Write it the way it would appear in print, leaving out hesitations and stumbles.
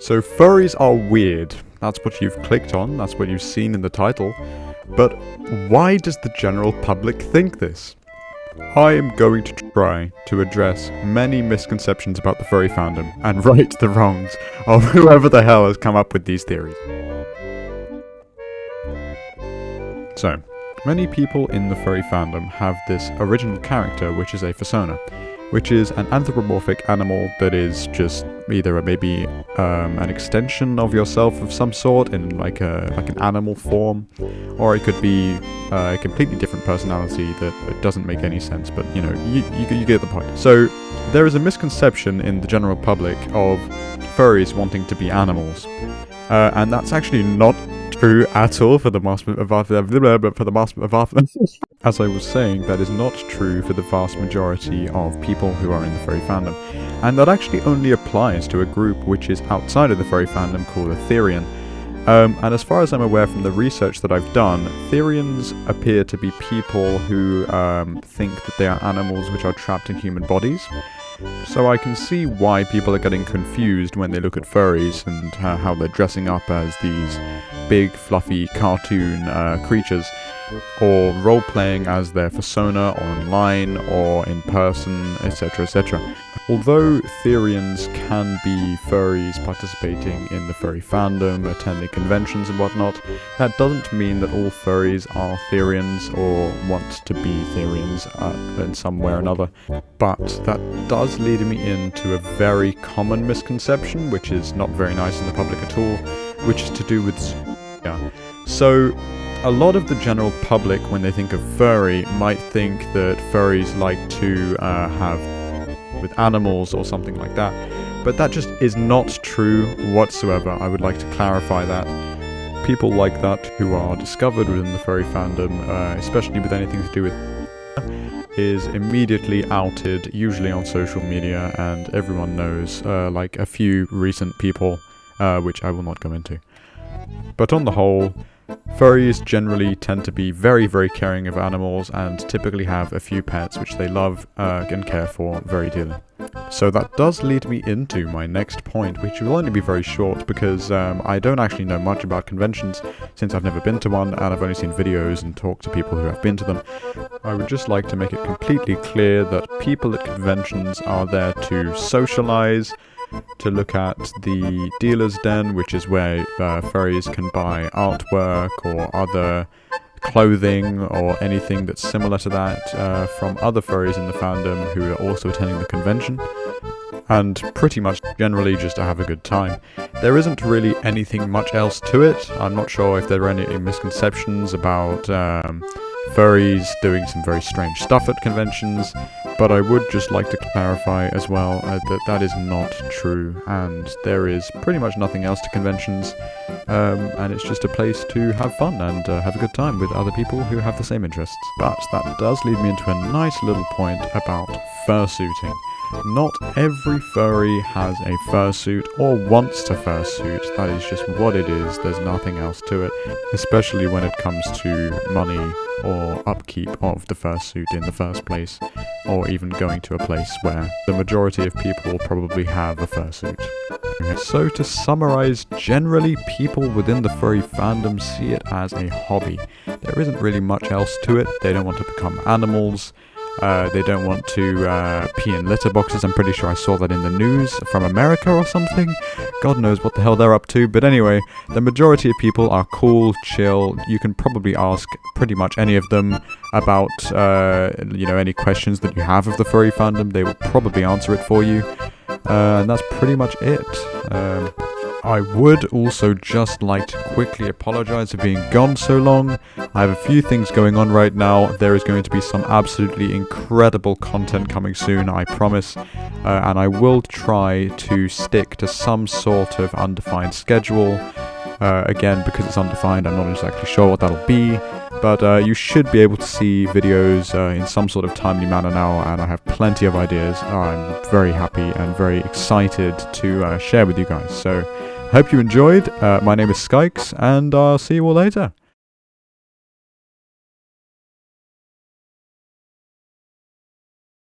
So furries are weird. That's what you've clicked on, that's what you've seen in the title. But why does the general public think this? I am going to try to address many misconceptions about the furry fandom and right the wrongs of whoever the hell has come up with these theories. So, many people in the furry fandom have this original character which is a fursona, which is an anthropomorphic animal that is just either maybe an extension of yourself of some sort in like an animal form, or it could be a completely different personality that doesn't make any sense, but you know, you get the point. So there is a misconception in the general public of furries wanting to be animals, and that's actually not true at all for the as I was saying, that is not true for the vast majority of people who are in the furry fandom, and that actually only applies to a group which is outside of the furry fandom called a Therian. And as far as I'm aware from the research that I've done, Therians appear to be people who think that they are animals which are trapped in human bodies. So I can see why people are getting confused when they look at furries and how they're dressing up as these big, fluffy cartoon creatures, or role-playing as their fursona online or in person, etc, etc. Although Therians can be furries participating in the furry fandom, attending conventions and whatnot, that doesn't mean that all furries are Therians or want to be Therians in some way or another. But that does lead me into a very common misconception, which is not very nice in the public at all, which is to do with zoophobia. So, a lot of the general public, when they think of furry, might think that furries like to have with animals or something like that, but that just is not true whatsoever. I would like to clarify that. People like that who are discovered within the furry fandom, especially with anything to do with is immediately outed, usually on social media, and everyone knows, like a few recent people, which I will not go into. But on the whole, furries generally tend to be very, very caring of animals and typically have a few pets which they love and care for very dearly. So that does lead me into my next point, which will only be very short because I don't actually know much about conventions since I've never been to one and I've only seen videos and talked to people who have been to them. I would just like to make it completely clear that people at conventions are there to socialize, to look at the dealer's den, which is where furries can buy artwork or other clothing or anything that's similar to that from other furries in the fandom who are also attending the convention, and pretty much generally just to have a good time. There isn't really anything much else to it. I'm not sure if there are any misconceptions about furries doing some very strange stuff at conventions, but I would just like to clarify as well that that is not true, and there is pretty much nothing else to conventions, and it's just a place to have fun and have a good time with other people who have the same interests. But that does lead me into a nice little point about fursuiting. Not every furry has a fursuit or wants to fursuit. That is just what it is. There's nothing else to it, especially when it comes to money or upkeep of the fursuit in the first place, or even going to a place where the majority of people will probably have a fursuit. So to summarize, generally people within the furry fandom see it as a hobby. There isn't really much else to it. They don't want to become animals. They don't want to pee in litter boxes. I'm pretty sure I saw that in the news from America or something. God knows what the hell they're up to. But anyway, the majority of people are cool, chill. You can probably ask pretty much any of them about, any questions that you have of the furry fandom. They will probably answer it for you. And that's pretty much it. I would also just like to quickly apologize for being gone so long. I have a few things going on right now. There is going to be some absolutely incredible content coming soon, I promise. And I will try to stick to some sort of undefined schedule. Again, because it's undefined, I'm not exactly sure what that'll be. But you should be able to see videos in some sort of timely manner now, and I have plenty of ideas. I'm very happy and very excited to share with you guys. So, I hope you enjoyed. My name is Skykes, and I'll see you all later.